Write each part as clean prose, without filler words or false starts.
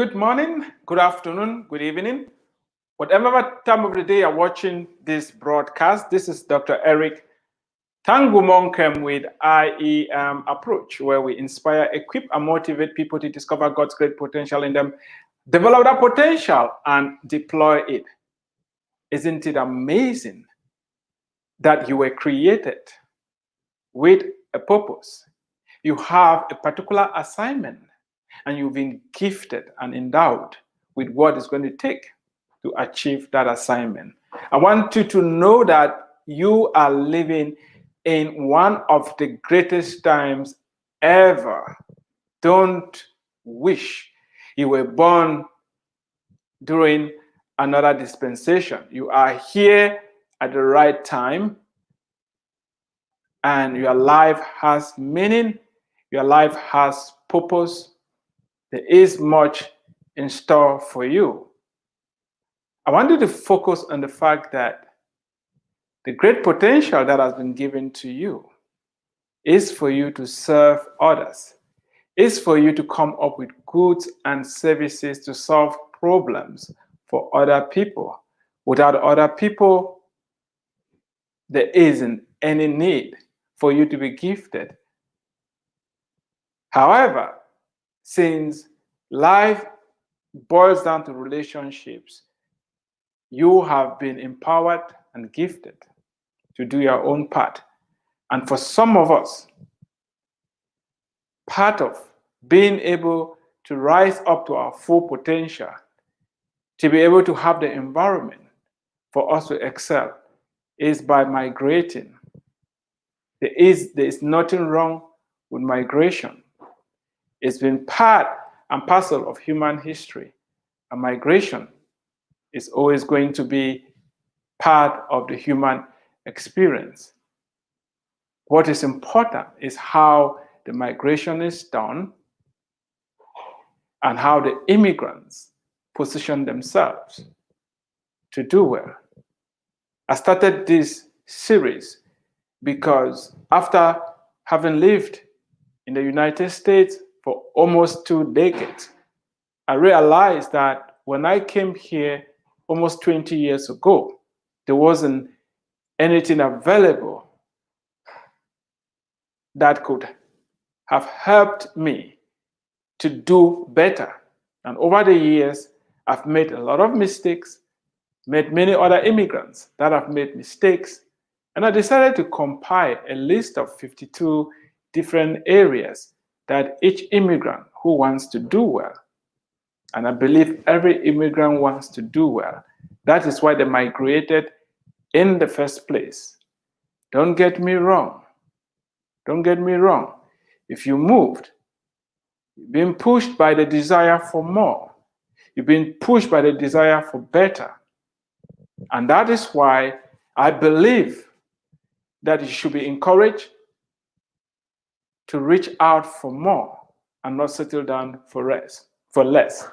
Good morning, good afternoon, good evening. Whatever time of the day you're watching this broadcast, this is Dr. Eric Tangumonkem with IEM Approach, where we inspire, equip, and motivate people to discover God's great potential in them, develop that potential, and deploy it. Isn't it amazing that you were created with a purpose? You have a particular assignment, and you've been gifted and endowed with what it's going to take to achieve that assignment. I want you to know that you are living in one of the greatest times ever. Don't wish you were born during another dispensation. You are here at the right time, and your life has meaning, your life has purpose. There is much in store for you. I want you to focus on the fact that the great potential that has been given to you is for you to serve others, is for you to come up with goods and services to solve problems for other people. Without other people, there isn't any need for you to be gifted. However, since life boils down to relationships, you have been empowered and gifted to do your own part. And for some of us, part of being able to rise up to our full potential, to be able to have the environment for us to excel, is by migrating. There is nothing wrong with migration. It's been part and parcel of human history, and migration is always going to be part of the human experience. What is important is how the migration is done and how the immigrants position themselves to do well. I started this series because after having lived in the United States for almost 2 decades, I realized that when I came here almost 20 years ago, there wasn't anything available that could have helped me to do better. And over the years, I've made a lot of mistakes, met many other immigrants that have made mistakes, and I decided to compile a list of 52 different areas that each immigrant who wants to do well, and I believe every immigrant wants to do well. That is why they migrated in the first place. Don't get me wrong. Don't get me wrong. If you moved, you've been pushed by the desire for more. You've been pushed by the desire for better. And that is why I believe that you should be encouraged to reach out for more and not settle down for less.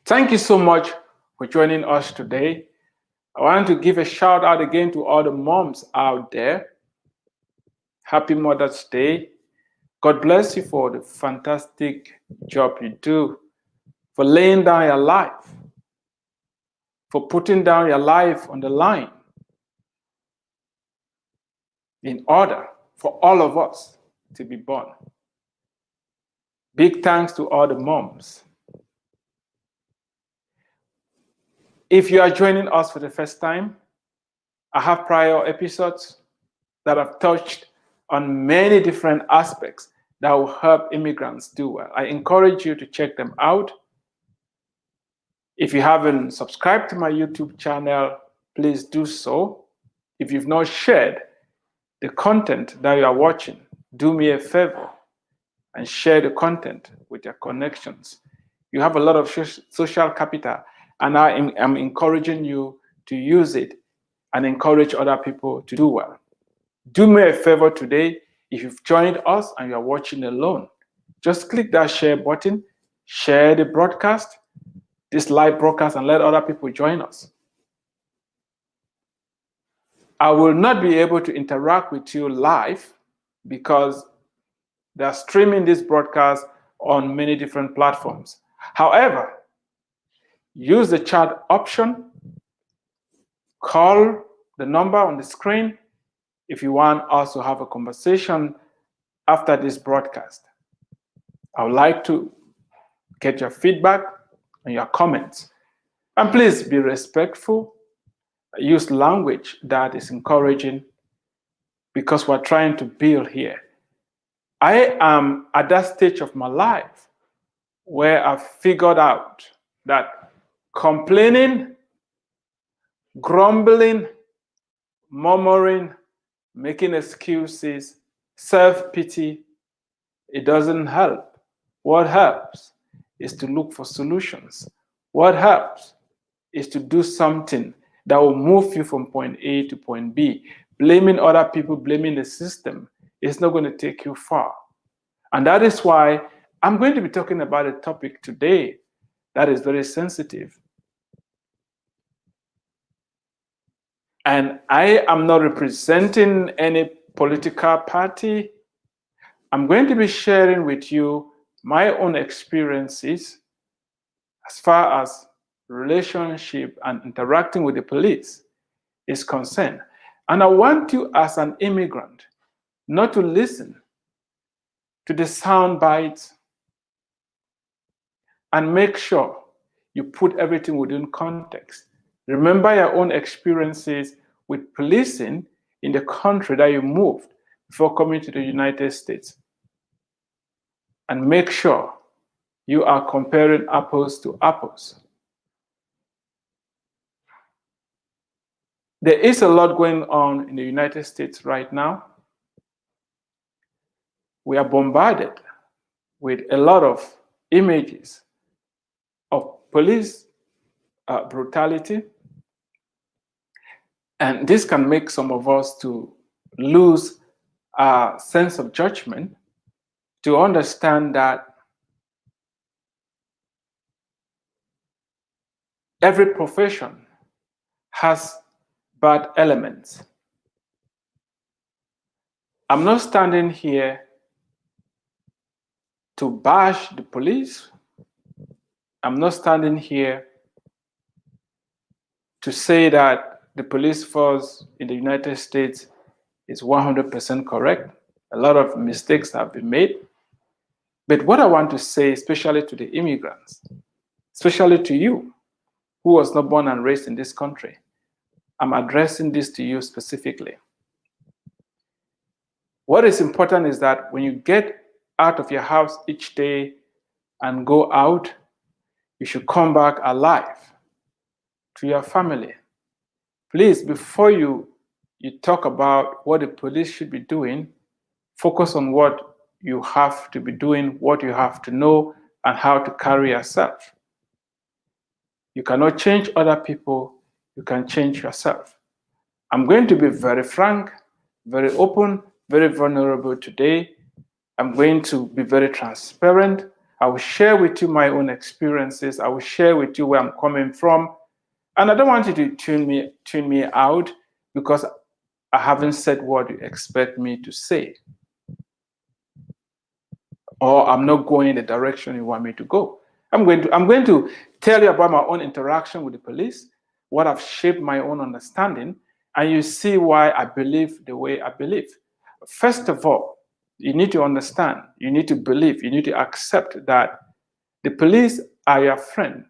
Thank you so much for joining us today. I want to give a shout out again to all the moms out there. Happy Mother's Day. God bless you for the fantastic job you do, for laying down your life, for putting down your life on the line in order for all of us to be born. Big thanks to all the moms. If you are joining us for the first time, I have prior episodes that have touched on many different aspects that will help immigrants do well. I encourage you to check them out. If you haven't subscribed to my YouTube channel, please do so. If you've not shared the content that you are watching, do me a favor and share the content with your connections. You have a lot of social capital, and I am encouraging you to use it and encourage other people to do well. Do me a favor today. If you've joined us and you're watching alone, just click that share button, share the broadcast, this live broadcast, and let other people join us. I will not be able to interact with you live because they're streaming this broadcast on many different platforms. However, use the chat option, call the number on the screen if you want us to have a conversation after this broadcast. I would like to get your feedback and your comments. And please be respectful. Use language that is encouraging because we're trying to build here. I am at that stage of my life where I've figured out that complaining, grumbling, murmuring, making excuses, self-pity, it doesn't help. What helps is to look for solutions. What helps is to do something that will move you from point A to point B. Blaming other people, blaming the system is not going to take you far. And that is why I'm going to be talking about a topic today that is very sensitive. And I am not representing any political party. I'm going to be sharing with you my own experiences as far as relationship and interacting with the police is concerned. And I want you as an immigrant not to listen to the sound bites and make sure you put everything within context. Remember your own experiences with policing in the country that you moved before coming to the United States. And make sure you are comparing apples to apples. There is a lot going on in the United States right now. We are bombarded with a lot of images of police brutality. And this can make some of us to lose a sense of judgment, to understand that every profession has bad elements. I'm not standing here to bash the police. I'm not standing here to say that the police force in the United States is 100% correct. A lot of mistakes have been made. But what I want to say, especially to the immigrants, especially to you, who was not born and raised in this country, I'm addressing this to you specifically. What is important is that when you get out of your house each day and go out, you should come back alive to your family. Please, before you talk about what the police should be doing, focus on what you have to be doing, what you have to know, and how to carry yourself. You cannot change other people, you can change yourself. I'm going to be very frank, very open, very vulnerable today. I'm going to be very transparent. I will share with you my own experiences. I will share with you where I'm coming from. And I don't want you to tune me out because I haven't said what you expect me to say. Or I'm not going in the direction you want me to go. I'm going to tell you about my own interaction with the police, what I've shaped my own understanding, and you see why I believe the way I believe. First of all, you need to understand, you need to believe, you need to accept that the police are your friend.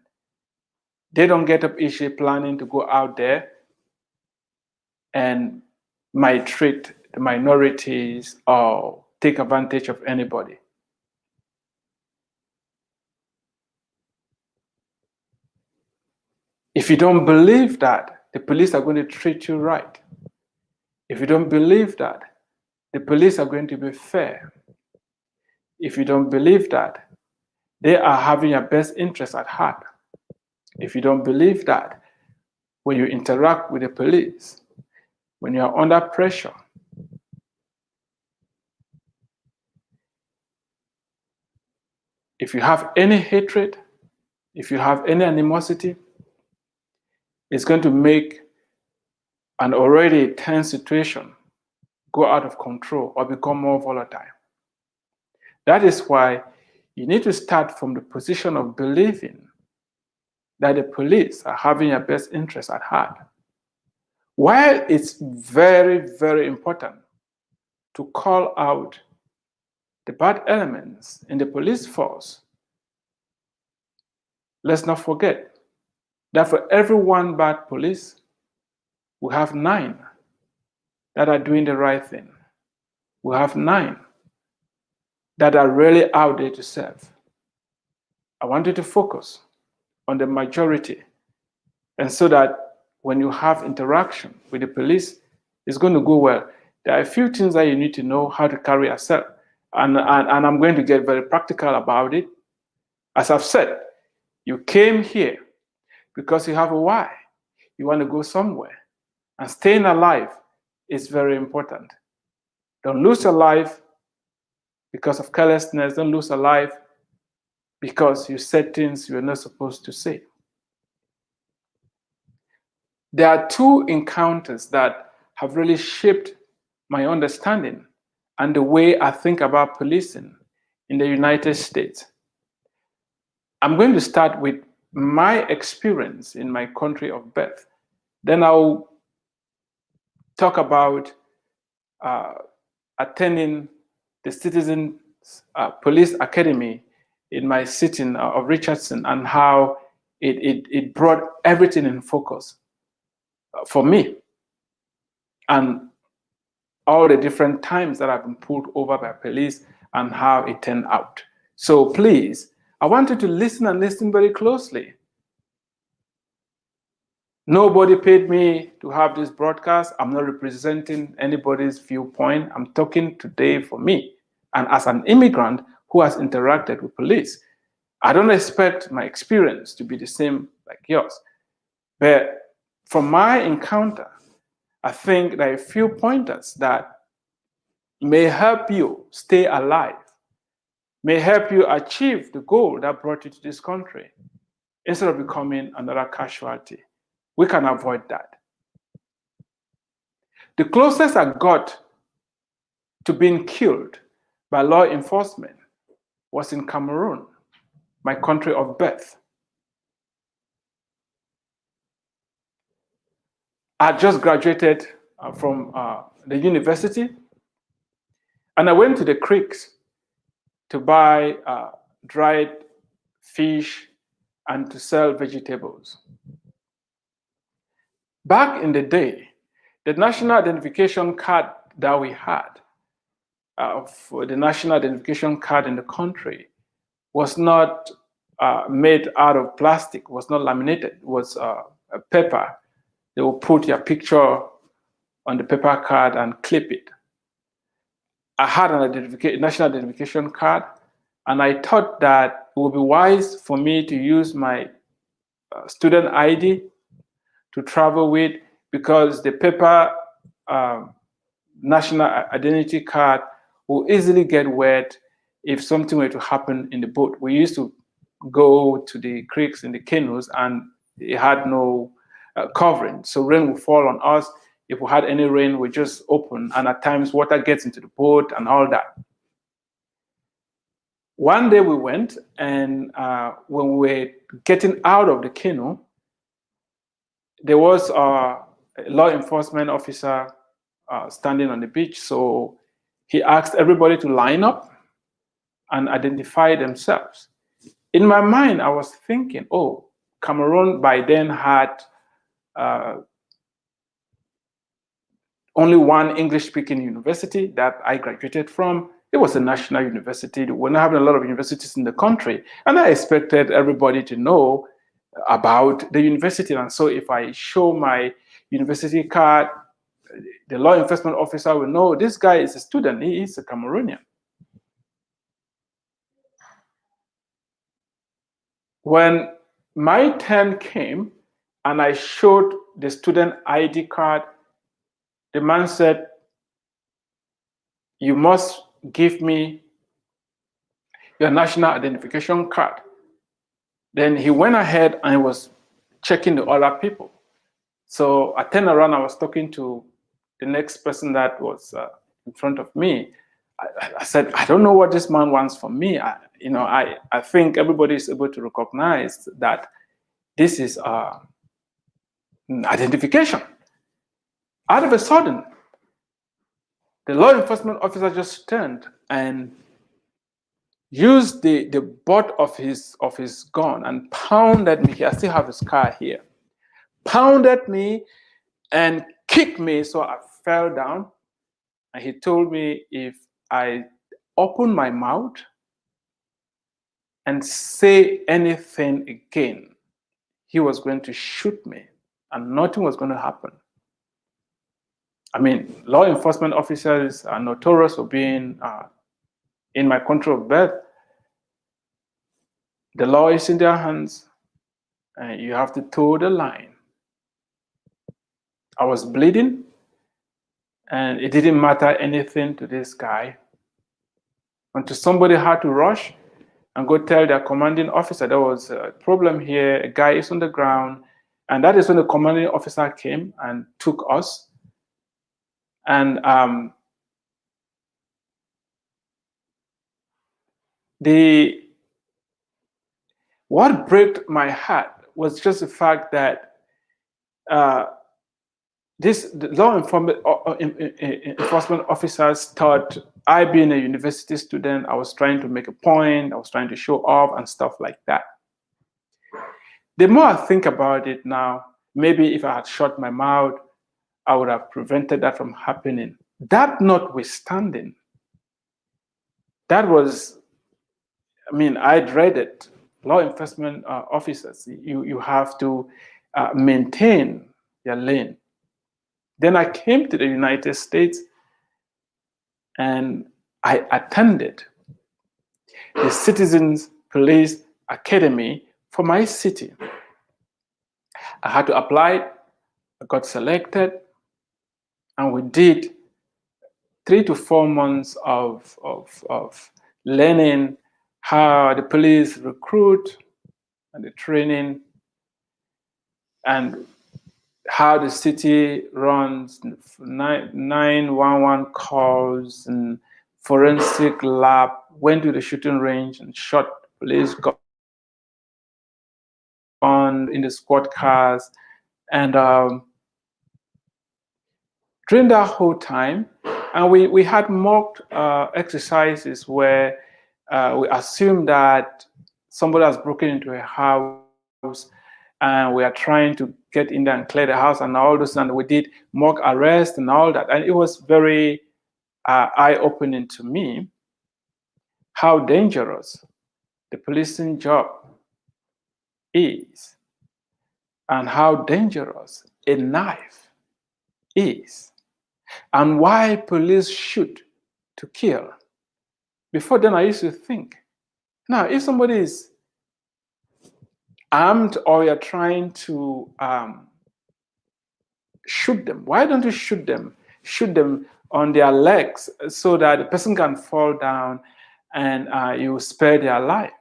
They don't get up each day planning to go out there and maltreat the minorities or take advantage of anybody. If you don't believe that the police are going to treat you right, if you don't believe that the police are going to be fair, if you don't believe that they are having your best interest at heart, if you don't believe that when you interact with the police, when you are under pressure, if you have any hatred, if you have any animosity, it's going to make an already tense situation go out of control or become more volatile. That is why You need to start from the position of believing that the police are having your best interest at heart. While it's very, very important to call out the bad elements in the police force, let's not forget that for every one bad police, we have 9 that are doing the right thing. We have 9 that are really out there to serve. I want you to focus on the majority, and so that when you have interaction with the police, it's going to go well. There are a few things that you need to know how to carry yourself, and I'm going to get very practical about it. As I've said, you came here because you have a why. You want to go somewhere, and staying alive is very important. Don't lose your life because of carelessness. Don't lose your life because you said things you were not supposed to say. There are 2 encounters that have really shaped my understanding and the way I think about policing in the United States. I'm going to start with my experience in my country of birth. Then I'll talk about attending the Citizen Police Academy in my city of Richardson, and how it brought everything in focus for me, and all the different times that I've been pulled over by police and how it turned out. So please, I want you to listen, and listen very closely. Nobody paid me to have this broadcast. I'm not representing anybody's viewpoint. I'm talking today for me. And as an immigrant who has interacted with police, I don't expect my experience to be the same like yours. But from my encounter, I think there are a few pointers that may help you stay alive, may help you achieve the goal that brought you to this country, instead of becoming another casualty. We can avoid that. The closest I got to being killed by law enforcement was in Cameroon, my country of birth. I just graduated from the university, and I went to the creeks to buy dried fish and to sell vegetables. Back in the day, the national identification card that we had, for the national identification card in the country, was not made out of plastic, was not laminated, it was a paper. They will put your picture on the paper card and clip it. I had an national identification card, and I thought that it would be wise for me to use my student ID to travel with, because the paper national identity card will easily get wet if something were to happen in the boat. We used to go to the creeks in the canoes, and it had no covering, so rain would fall on us. If we had any rain, we just open, and at times water gets into the boat and all that. One day we went, and when we were getting out of the canoe, there was a law enforcement officer standing on the beach. So he asked everybody to line up and identify themselves. In my mind, I was thinking, oh, Cameroon by then had only one English-speaking university that I graduated from. It was a national university. We're not having a lot of universities in the country, and I expected everybody to know about the university. And so if I show my university card, the law enforcement officer will know this guy is a student, he is a Cameroonian. When my turn came and I showed the student ID card, the man said, "You must give me your national identification card." Then he went ahead and he was checking the other people. So I turned around, I was talking to the next person that was in front of me. I said, I don't know what this man wants from me. I think everybody is able to recognize that this is identification. Out of a sudden, the law enforcement officer just turned and used the butt of his gun and pounded me. I still have his scar here. Pounded me and kicked me so I fell down. And he told me if I open my mouth and say anything again, he was going to shoot me and nothing was going to happen. I mean, law enforcement officers are notorious for being in my country of birth. The law is in their hands and you have to toe the line. I was bleeding and it didn't matter anything to this guy until somebody had to rush and go tell their commanding officer there was a problem here, a guy is on the ground. And that is when the commanding officer came and took us. And what broke my heart was just the fact that the law enforcement officers thought I, being a university student, I was trying to make a point, I was trying to show off and stuff like that. The more I think about it now, maybe if I had shut my mouth, I would have prevented that from happening. That notwithstanding, that was, I mean, I dreaded law enforcement officers. You have to maintain your lane. Then I came to the United States and I attended the Citizens Police Academy for my city. I had to apply, I got selected, and we did 3 to 4 months of learning how the police recruit and the training and how the city runs 911 calls and forensic lab, went to the shooting range and shot police gun in the squad cars. And during that whole time, and we had mock exercises where we assumed that somebody has broken into a house and we are trying to get in there and clear the house and all this, and we did mock arrest and all that. And it was very eye-opening to me how dangerous the policing job is and how dangerous a knife is and why police shoot to kill. Before then, I used to think, now, if somebody is armed or you're trying to shoot them, why don't you shoot them? Shoot them on their legs so that the person can fall down and you spare their life.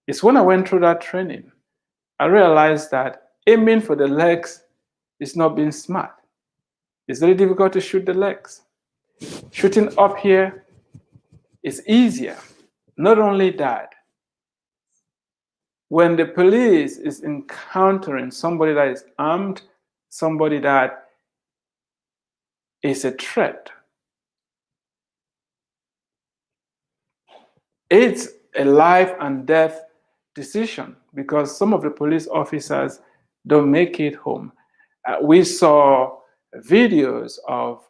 It's when I went through that training, I realized that aiming for the legs is not being smart. It's very difficult to shoot the legs. Shooting up here is easier. Not only that, when the police is encountering somebody that is armed, somebody that is a threat, it's a life and death decision because some of the police officers don't make it home. We saw videos of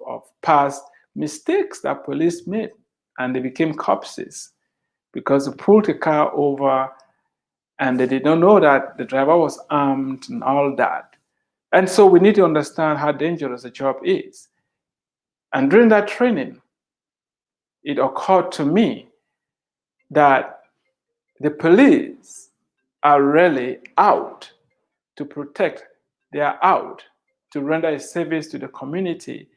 past mistakes that police made and they became corpses because they pulled the car over and they did not know that the driver was armed and all that. And so we need to understand how dangerous the job is. And during that training, it occurred to me that the police are really out to protect. They are out to render a service to the community.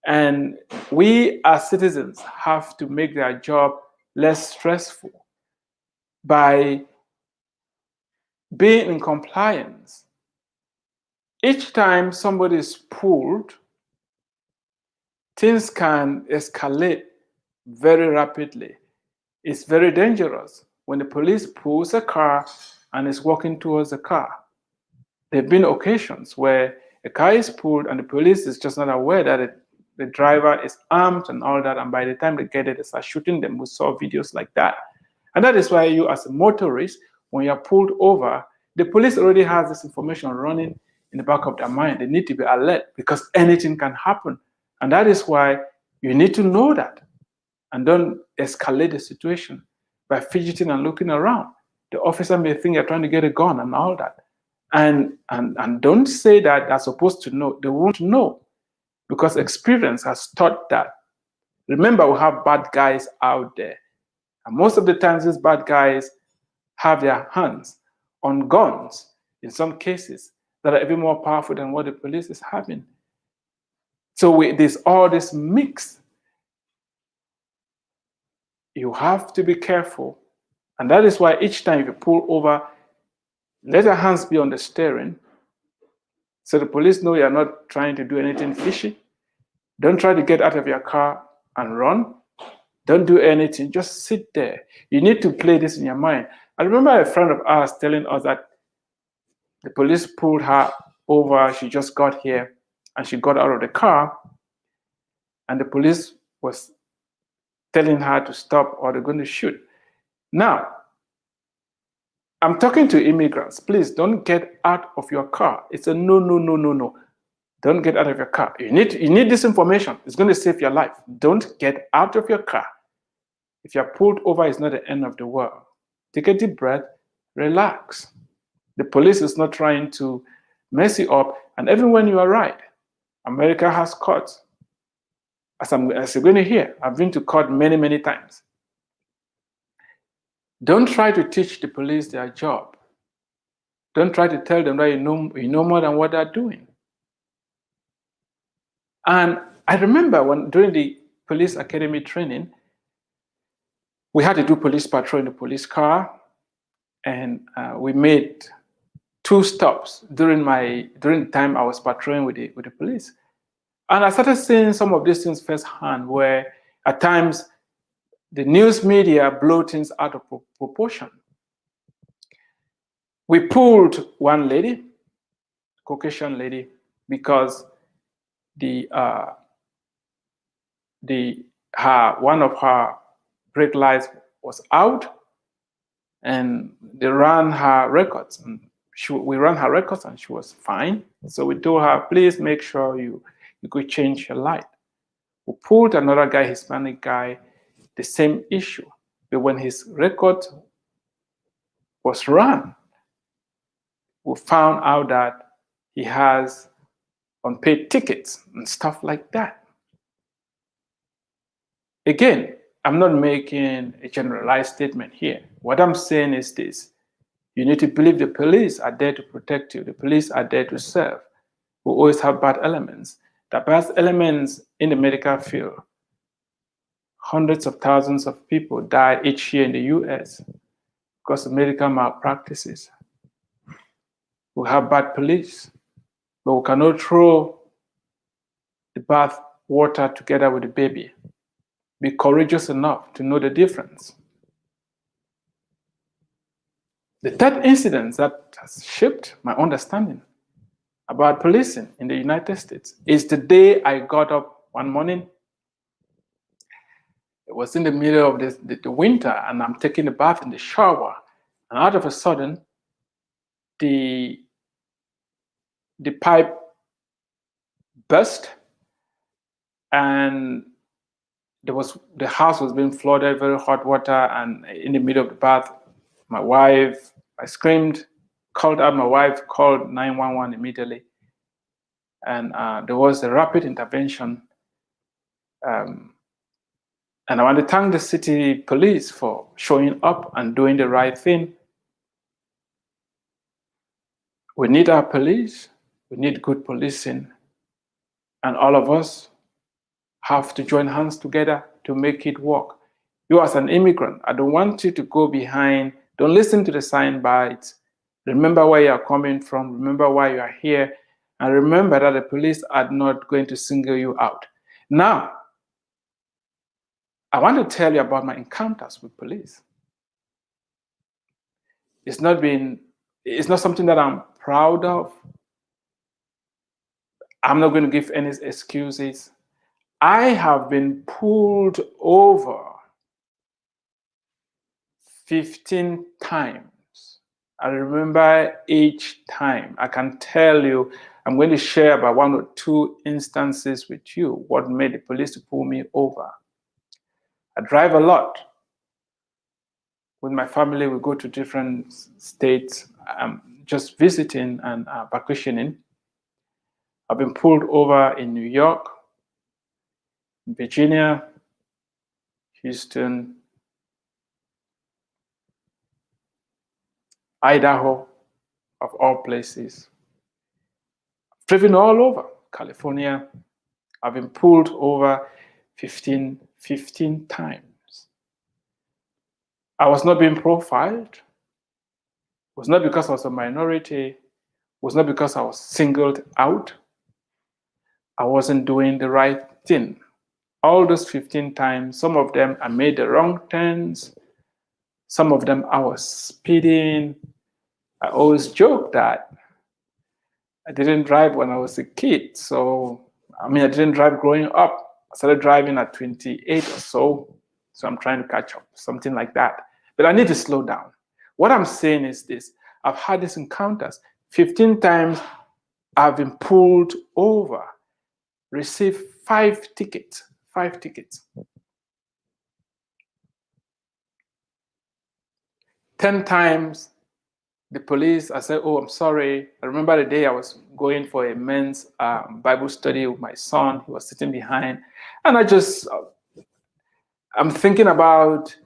And we as citizens have to make their job less stressful by being in compliance. Each time somebody is pulled, things can escalate very rapidly. It's very dangerous when the police pulls a car and is walking towards the car. There have been occasions where a car is pulled and the police is just not aware that the driver is armed and all that, and by the time they get it, they start shooting them. We saw videos like that. And that is why you, as a motorist, when you're pulled over, the police already has this information running in the back of their mind. They need to be alert because anything can happen. And that is why you need to know that and don't escalate the situation by fidgeting and looking around. The officer may think you're trying to get a gun and all that. And don't say that they're supposed to know. They won't know because experience has taught that. Remember, we have bad guys out there. And most of the times, these bad guys have their hands on guns, in some cases, that are even more powerful than what the police is having. So there's all this mix. You have to be careful. And that is why each time you pull over, let your hands be on the steering so the police know you're not trying to do anything fishy. Don't try to get out of your car and run. Don't do anything. Just sit there. You need to play this in your mind. I remember a friend of ours telling us that the police pulled her over. She just got here and she got out of the car and the police was telling her to stop or they're going to shoot. Now, I'm talking to immigrants. Please don't get out of your car. It's a no, no, no, no, no. Don't get out of your car. You need this information. It's going to save your life. Don't get out of your car. If you're pulled over, it's not the end of the world. Take a deep breath, relax. The police is not trying to mess you up. And even when you are right, America has courts. As you're going to hear, I've been to court many, many times. Don't try to teach the police their job. Don't try to tell them that you know more than what they're doing. And I remember during the police academy training, we had to do police patrol in the police car, and we made 2 stops during the time I was patrolling with the police. And I started seeing some of these things firsthand, where at times the news media blow things out of proportion. We pulled one lady, Caucasian lady, because one of her brake lights was out, and they ran her records. And we ran her records, and she was fine. So we told her, please make sure you could change your light. We pulled another guy, Hispanic guy, the same issue. But when his record was run, we found out that he has unpaid tickets and stuff like that. Again, I'm not making a generalized statement here. What I'm saying is this. You need to believe the police are there to protect you. The police are there to serve. We always have bad elements. The bad elements in the medical field, hundreds of thousands of people die each year in the US because of medical malpractices. We have bad police, but we cannot throw the bath water together with the baby. Be courageous enough to know the difference. The third incident that has shaped my understanding about policing in the United States is the day I got up one morning. It was in the middle of the winter, and I'm taking a bath in the shower, and out of a sudden, the pipe burst, and the house was being flooded, very hot water, and in the middle of the bath, I screamed, called out my wife, called 911 immediately, and there was a rapid intervention. And I want to thank the city police for showing up and doing the right thing. We need our police. We need good policing. And all of us have to join hands together to make it work. You as an immigrant, I don't want you to go behind. Don't listen to the sound bites. Remember where you are coming from. Remember why you are here. And remember that the police are not going to single you out. Now, I want to tell you about my encounters with police. It's not something that I'm proud of. I'm not going to give any excuses. I have been pulled over 15 times. I remember each time. I can tell you, I'm going to share about 1 or 2 instances with you, what made the police to pull me over. I drive a lot. With my family, we go to different states, just visiting and vacationing. I've been pulled over in New York, Virginia, Houston, Idaho, of all places. I've driven all over California. I've been pulled over 15 times. I was not being profiled. It was not because I was a minority. It was not because I was singled out. I wasn't doing the right thing. All those 15 times, some of them I made the wrong turns. Some of them I was speeding. I always joke that I didn't drive when I was a kid. I didn't drive growing up. I started driving at 28 or so. So I'm trying to catch up, something like that. But I need to slow down. What I'm saying is this. I've had these encounters. 15 times I've been pulled over, received 5 tickets. 5 tickets. 10 times the police, I said, oh, I'm sorry. I remember the day I was going for a men's Bible study with my son. He was sitting behind. And I'm thinking about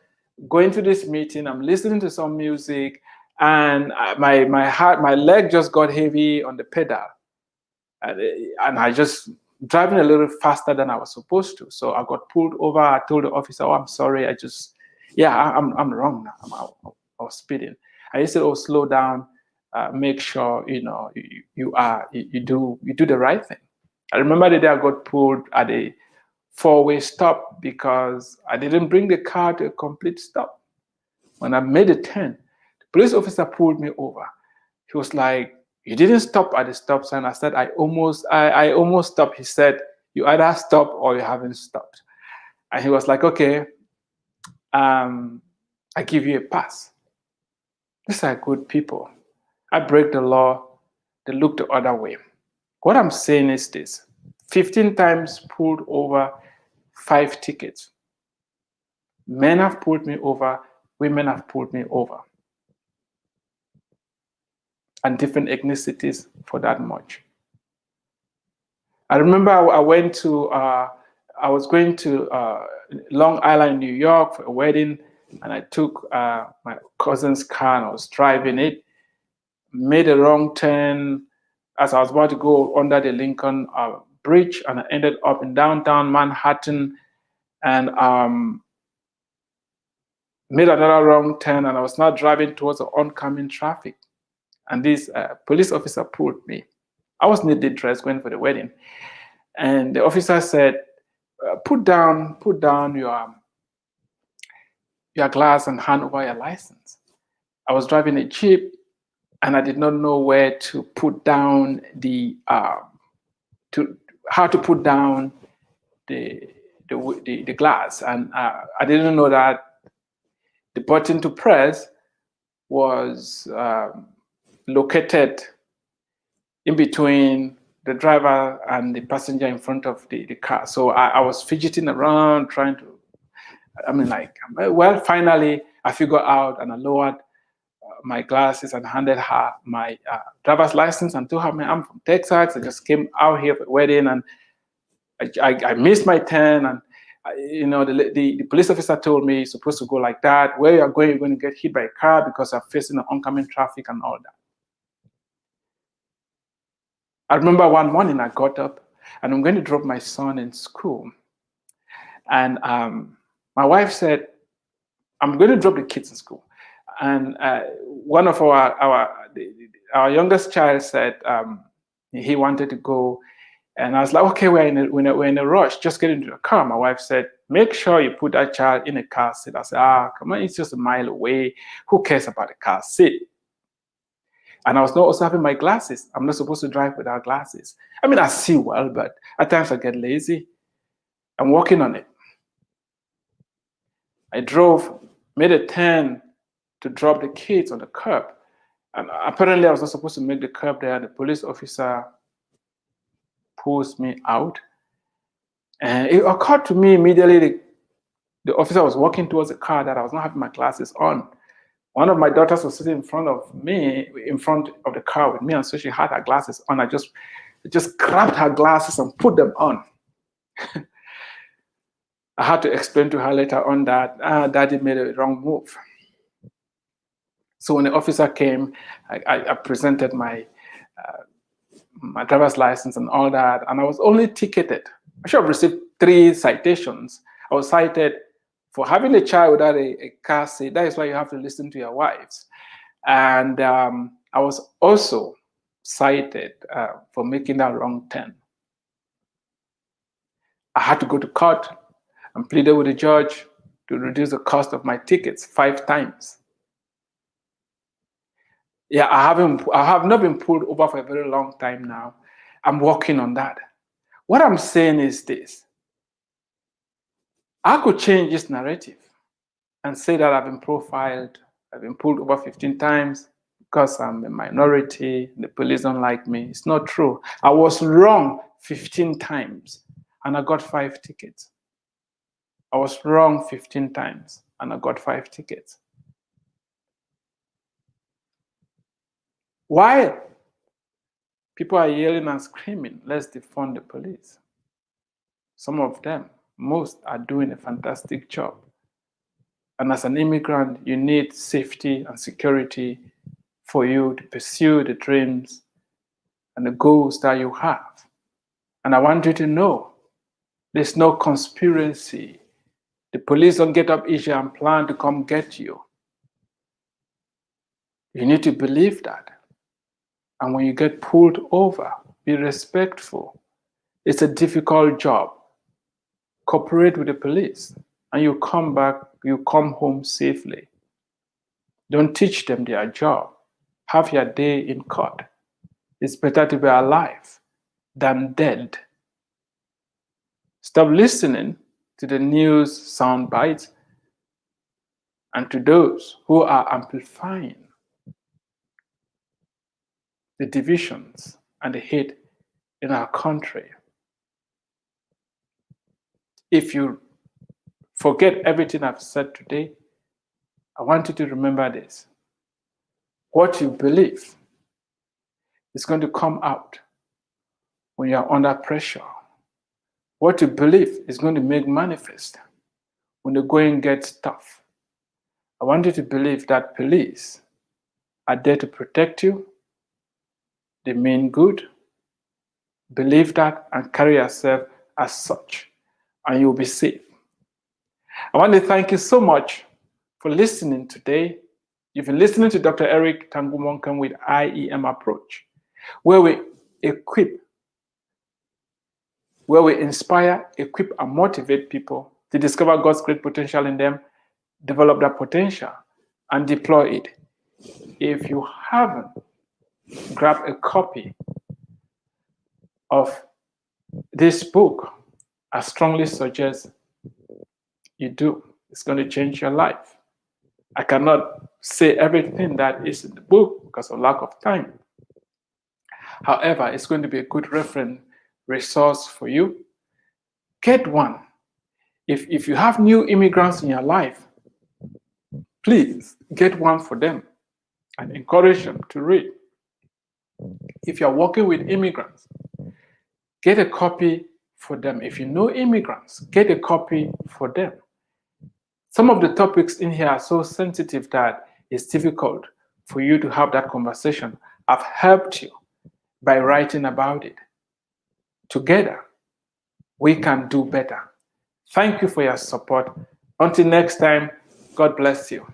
going to this meeting. I'm listening to some music. And my leg just got heavy on the pedal. And I just driving a little faster than I was supposed to. So I got pulled over. I told the officer, oh, I'm sorry. I'm wrong now. I was speeding. I said, oh, slow down, make sure, you do the right thing. I remember the day I got pulled at a 4-way stop because I didn't bring the car to a complete stop. When I made a turn, the police officer pulled me over. He was like, you didn't stop at the stop sign. I said, I almost stopped. He said, you either stop or you haven't stopped. And he was like, okay, I give you a pass. These are good people. I break the law, they look the other way. What I'm saying is this: 15 times pulled over, 5 tickets. Men have pulled me over, women have pulled me over. And different ethnicities for that much. I remember I was going to Long Island, New York for a wedding, and I took my cousin's car and I was driving it, made a wrong turn as I was about to go under the Lincoln Bridge, and I ended up in downtown Manhattan and made another wrong turn, and I was now driving towards the oncoming traffic. And this police officer pulled me. I was neatly dressed going for the wedding. And the officer said, put down your glass and hand over your license. I was driving a Jeep and I did not know where to put down how to put down the glass. And I didn't know that the button to press was located in between the driver and the passenger in front of the car. So I was fidgeting around trying to, finally I figured out and I lowered my glasses and handed her my driver's license and told her, I'm from Texas. I just came out here for a wedding and I missed my turn. And the police officer told me you're supposed to go like that. Where you're going to get hit by a car because you're facing oncoming traffic and all that. I remember one morning I got up and I'm going to drop my son in school. And my wife said, I'm going to drop the kids in school. And one of our youngest child said he wanted to go And I was like, okay, we're in a rush. Just get into the car. My wife said, make sure you put that child in a car seat. I said, come on, it's just a mile away. Who cares about the car seat? And I was not also having my glasses. I'm not supposed to drive without glasses. I mean, I see well, but at times I get lazy. I'm working on it. I drove, made a turn to drop the kids on the curb. And apparently I was not supposed to make the curb there. The police officer pulls me out. And it occurred to me immediately, the officer was walking towards the car that I was not having my glasses on. One of my daughters was sitting in front of the car with me, and so she had her glasses on. I just grabbed her glasses and put them on. I had to explain to her later on that Daddy made a wrong move. So when the officer came, I presented my driver's license and all that, and I was only ticketed. I should have received 3 citations. I was cited for having a child without a car seat. That is why you have to listen to your wives. And I was also cited for making that wrong turn. I had to go to court and pleaded with the judge to reduce the cost of my tickets 5 times. Yeah, I have not been pulled over for a very long time now. I'm working on that. What I'm saying is this. I could change this narrative and say that I've been profiled, I've been pulled over 15 times because I'm a minority, the police don't like me. It's not true. I was wrong 15 times and I got 5 tickets. I was wrong 15 times and I got 5 tickets. Why? People are yelling and screaming, let's defund the police. Some of them, most, are doing a fantastic job. And as an immigrant, you need safety and security for you to pursue the dreams and the goals that you have. And I want you to know, there's no conspiracy. The police don't get up each and plan to come get you. You need to believe that. And when you get pulled over, be respectful. It's a difficult job. Cooperate with the police, and you come back, you come home safely. Don't teach them their job. Have your day in court. It's better to be alive than dead. Stop listening to the news sound bites and to those who are amplifying the divisions and the hate in our country. If you forget everything I've said today, I want you to remember this. What you believe is going to come out when you're under pressure. What you believe is going to make manifest when the going gets tough. I want you to believe that police are there to protect you. They mean good. Believe that and carry yourself as such, and you'll be safe. I want to thank you so much for listening today. You've been listening to Dr. Eric Tangumonkan with IEM Approach, where we inspire, equip, and motivate people to discover God's great potential in them, develop that potential, and deploy it. If you haven't grabbed a copy of this book, I strongly suggest you do. It's going to change your life. I cannot say everything that is in the book because of lack of time. However, it's going to be a good reference resource for you. Get one. If you have new immigrants in your life, please get one for them and encourage them to read. If you're working with immigrants, get a copy for them. If you know immigrants, get a copy for them. Some of the topics in here are so sensitive that it's difficult for you to have that conversation. I've helped you by writing about it. Together, we can do better. Thank you for your support. Until next time, God bless you.